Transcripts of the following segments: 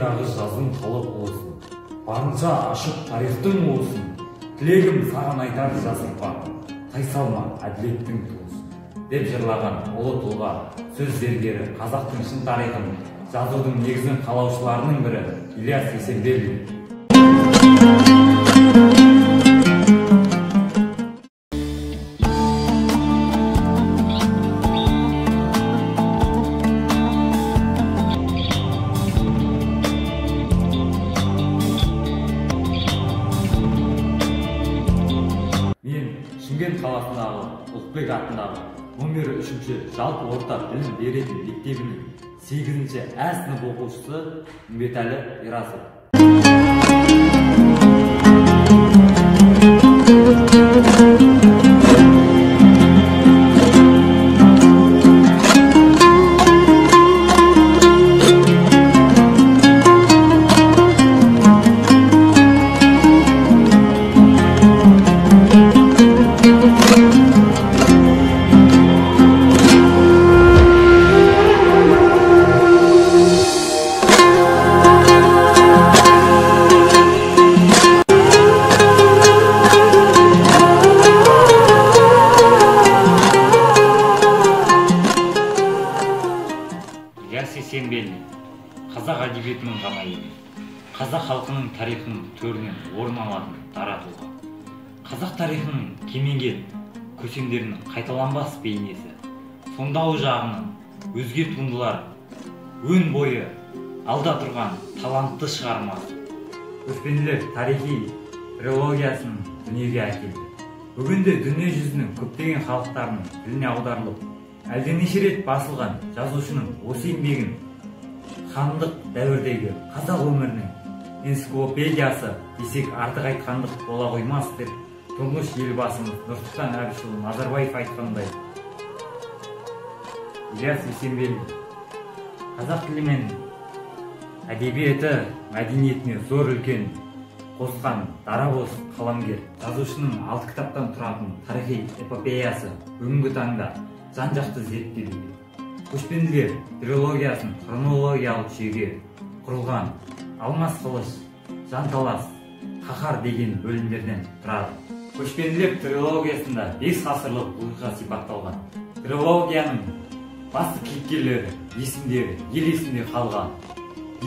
ағыз жаздың толық болсын, барынша ашық тарихтың болсын. Тілегім саған айтар жас ұрпақ, тайсалма әділеттің туысын деп жырлаған ұлы тұлға, сөз зергері, қазақтың шын тарихын жазудың негізін қалаушыларының бірі Ильяс Есенберлин. Шымкент қаласындағы Ұлықбек атындағы нөмірі 3-ші жалпы орта білім беретін мектебінің 8-ші А сынып оқушысы Үмбетәлі Ерасов. Ильяс Есенберлин қазақ әдебиетінің ғана емес, қазақ халқының тарихының төрінен орын алатын дара тұлға. Қазақ тарихының кемеңгер көсемдерінің қайталанбас бейнесі, сомдау жағының өзге туындылар, өн бойы алда тұрған талантты шығармасы. Көшпенділер тарихи трилогиясын дүниеге әкелді. Бүгінде дүние жүзінің көптеген халықтарының тіліне аударылып, әлденеше рет басылған жазушының осы еңбегін хандық дәуірдегі қазақ өмірінің энциклопедиясы десек артық айтқандық бола қоймас деп тұңғыш елбасымыз Нұрсұлтан Әбішұлы Назарбаев айтқандай, Ильяс Есенберлин қазақ тілі мен әдебиеті мәдениетіне зор үлкен қосқан дарабоз қаламгер. Жазушының 6 кітаптан тұратын тарихи эпопеясы бүгінгі таңда жан-жақты зерттелуде. Көшпенділер трилогиясын хронологиялық жүйеге құрылған Алмас қылыш, жанталас, қаһар деген бөлімдерден тұрады. Көшпенділер трилогиясында 5 ғасырлық оқиға сипатталған. Трилогияның басты кейіпкерлері, есімдері ел есінде қалған,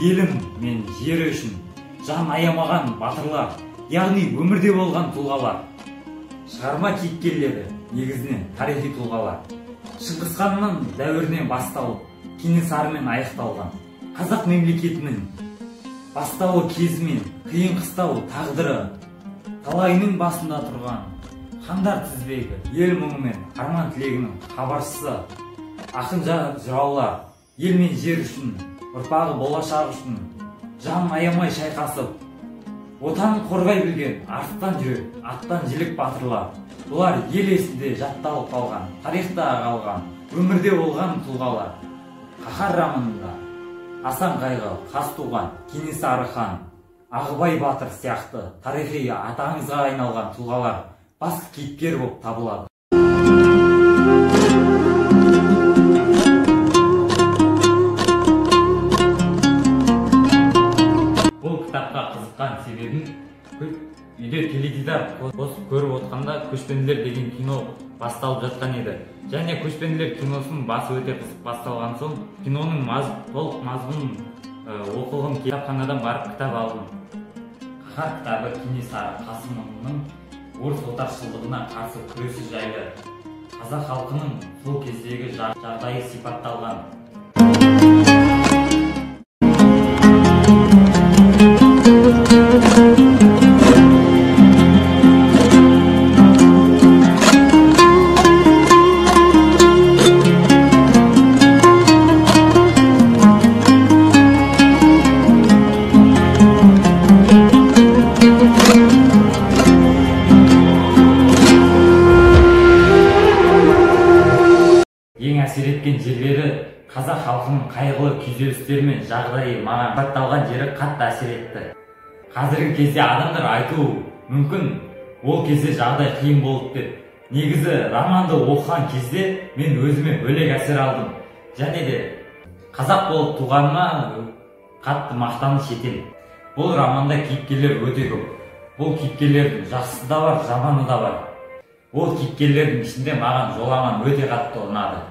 елім мен жері үшін жан аямаған батырлар, яғни өмірде болған тұлғалар. Шығарма кейіпкерлері негізінен тарихи тұлғалар. Шыңғыс ханның дәуірінен басталып, Кенесарымен аяқталған қазақ мемлекетінің бастауы кезімен қиын қыстау тағдыры, талайының басында тұрған хандар тізбегі, ел мұңы мен арман тілегінің хабаршысы, ақын жыраулар, ел мен жер үшін, ұрпағы болашақ үшін жан аямай шайқасып, отанын қорғай білген арттан жүрек, аттан жілік батырлар. Бұлар ел есінде жатталып қалған, тарихта қалған, өмірде болған тұлғалар. Қаһар романында Асан Қайғы, Қазтуған, Кенесары хан, Ағыбай батыр сияқты тарихи атаңызға айналған тұлғалар басты кейіпкер болып табылады. Бұл кітапқа қызыққан себебім үйде теледидар қосып көріп отқанда Көшпенділер деген кино басталып жатқан еді. Және Көшпенділер киносының басы өте қызық басталған соң, киноның толық мазмұнын оқылғым келіп кітапханадан барып кітап алдым. Қаһар кітабы Кенесары Қасымның орыс отаршылдығына қарсы күресі жайлы қазақ халқының сол кездегі жағдайы сипатталған. Ең әсер еткен жерлері қазақ халқының қайғылы күйзелістері мен жағдайы маған батталған жері қатты әсер етті. Қазіргі кезде адамдар айтуы мүмкін, ол кезде жағдай қиын болды деп. Негізі романды оқыған кезде мен өзіме бөлек әсер алдым. Және де қазақ болып туғаныма қатты мақтаныш етемін. Бұл романда кейіпкерлер өте көп. Бұл кейіпкерлердің жақсысы да бар, жаманы да бар. Ол кейіпкерлердің ішінде маған Жоламан өте қатты ұнады.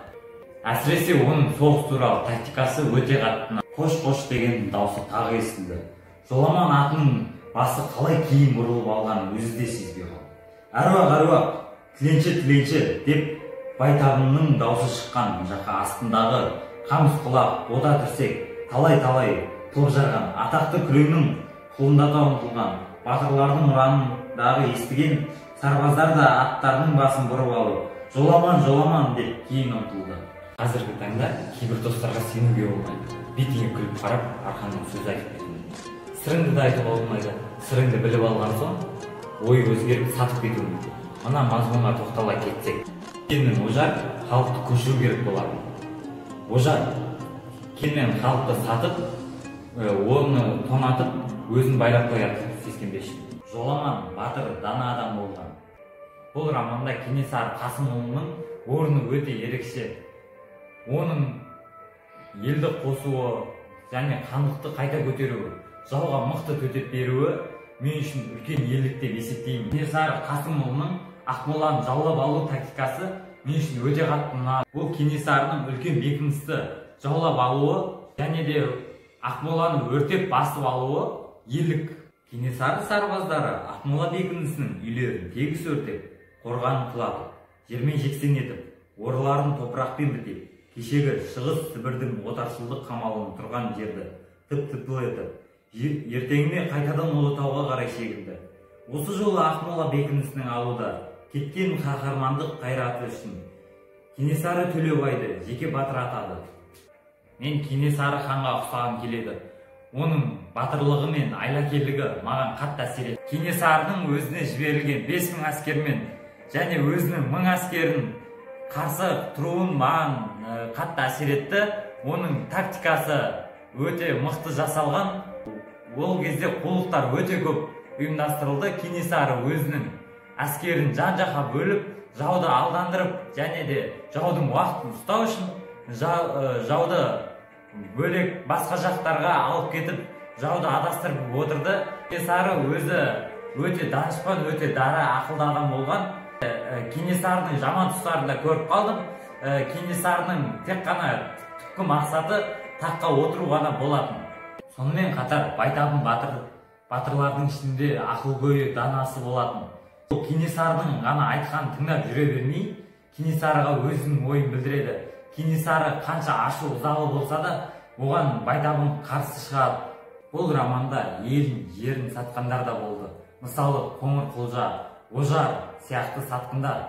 Әсіресе оның соғыс туралы тактикасы өте қатты. Қош деген даусы тағы естілді. Жоламан атының басы қалай кейін бұрылып алғанын өзі де сезбей қалды. Әруақ, тіленші деп байтабынның даусы шыққан жаққа астындағы қамыс құлақ, бота тірсек, талай топ жарған атақты күреңнің қолындата ұмтылған батырлардың ұранындағы естіген сарбаздар да аттарының басын бұрып алып, Жоламан деп кейін ұмтылды. Қазіргі таңда кейбір достарға сенуге болмайды. Бетіңе күліп қарап, арқаңнан сөз айтып кетуі. Сырыңды да айтуға болмайды. Сырыңды біліп алған соң, ой өзгеріп сатып кетуі мүмкін. Мына мазмұнға тоқтала кетсек, Кенмен Ожар халықты көшіру керек болады. Ожар Кенмен халықты сатып, оны тонатып, өзін байлап қояды, сескенбеші. Жоламан батыр, дана адам болған. Бұл романда Кенесары Қасымұлының орны өте ерекше. Оның елді қосуы және хандықты қайта көтеруі, жауға мықты төтеп беруі мен үшін үлкен ерлік деп есептеймін. Кенесары Қасымұлының Ақмоланы жаулап алу тактикасы мен үшін өте қатты ұнады. Бұл Кенесарының үлкен бекіністі жаулап алуы және де Ақмоланы өртеп басып алуы ерлік. Кенесары сарбаздары Ақмола бекінісінің үйлерін тегіс өртеп, қорғанын құлатып, жермен-жексен етіп, орыларын топырақпен бітеп, кешегі Шығыс Сібірдің отаршылдық қамалын тұрған жерді тып-типыл етіп, ертеңіне қайтадан Ұлытауға қарай шегінді. Осы жолы Ақмола бекінісінің алуда кеткен қаһармандық қайраты үшін Кенесары Төлеубайды жеке батыр атады. Мен Кенесары ханға ұқсағым келеді. Оның батырлығы мен айлакерлігі маған қатты әсер етті. Кенесарының өзіне жіберілген 5000 әскермен және өзінің 1000 әскерін қарсы тұруын маған қатты әсер етті. Оның тактикасы өте мықты жасалған. Ол кезде қулықтар өте көп ұйымдастырылды. Кенесары өзінің әскерін жан-жаққа бөліп, жауды алдандырып және де жаудың уақытын ұстау үшін жауды бөлек басқа жақтарға алып кетіп, жауды адастырып отырды. Кенесары өзі өте данышпан, өте дара, ақылды адам болған. Кенесарының жаман тұстарын да көріп қалдым. Кенесарының тек қана түпкі мақсаты таққа отыру ғана болатын. Сонымен қатар байтабын батырлардың ішінде ақылгөйі, данасы болатын. Кенесарының ғана айтқанын тыңдап жүре бермей, Кенесарыға өзінің ойын білдіреді. Кенесары қанша ашу ызалы болса да, оған байтабын қарсы шығады. Бұл романда елін, жерін сатқандар да болды. Мысалы, Қоңырқұлжа, Ожар сияқты сатқындар.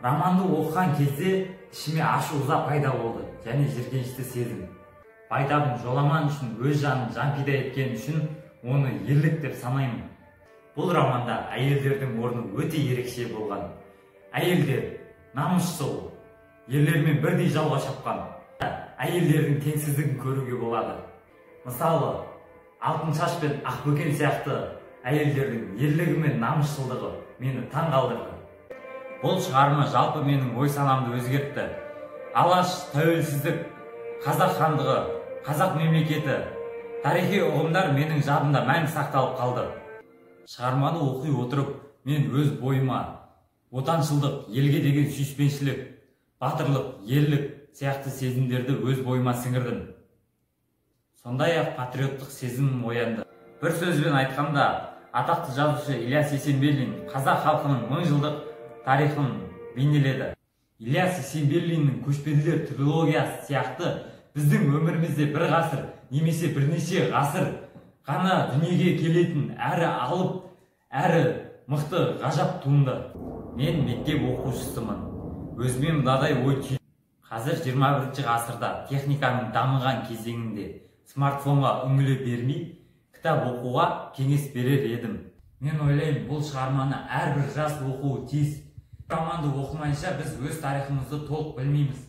Романды оқыған кезде ішіме ашу ыза пайда болды және жиіркенішті сезім. Байтабын Жоламан үшін өз жанын жан пида еткен үшін оны ерлік деп санаймын. Бұл романда әйелдердің орны өте ерекше болған. Әйелдер намысшыл, ерлермен бірдей жауға шапқан. Әйелдердің теңсіздігін көруге болады. Мысалы, Алтыншаш пен Ақбөкен сияқты әйелдердің ерлігі мен намысшылдығы мені таң қалдырды. Бұл шығарма жалпы менің ой санамды өзгертті. Алаш, тәуелсіздік, қазақ хандығы, қазақ мемлекеті, тарихи ұғымдар менің жадымда мәңгі сақталып қалды. Шығарманы оқи отырып, мен өз бойыма отаншылдық, елге деген сүйіспеншілік, батырлық, ерлік сияқты сезімдерді өз бойыма сіңірдім. Сондай-ақ патриоттық сезімім оянды. Бір сөзбен айтқанда, атақты жазушы Ілияс Есенберлин қазақ халқының 1000 жылдық тарихын бейнеледі. Ілияс Есенберлиннің Көшпенділер трилогиясы сияқты біздің өмірімізде бір ғасыр немесе бірнеше ғасыр ғана дүниеге келетін әрі алып, әрі мықты ғажап туынды. Мен мектеп оқушысымын. Өзіме мынадай ой түйді. Қазір 21 ғасырда техниканың дамыған кезеңінде смартфонға үңіле бермей, кітап оқуға кеңес берер едім. Мен ойлаймын, бұл шығарманы әрбір жас оқуы тиіс. Романды оқымайынша біз өз тарихымызды толық білмейміз.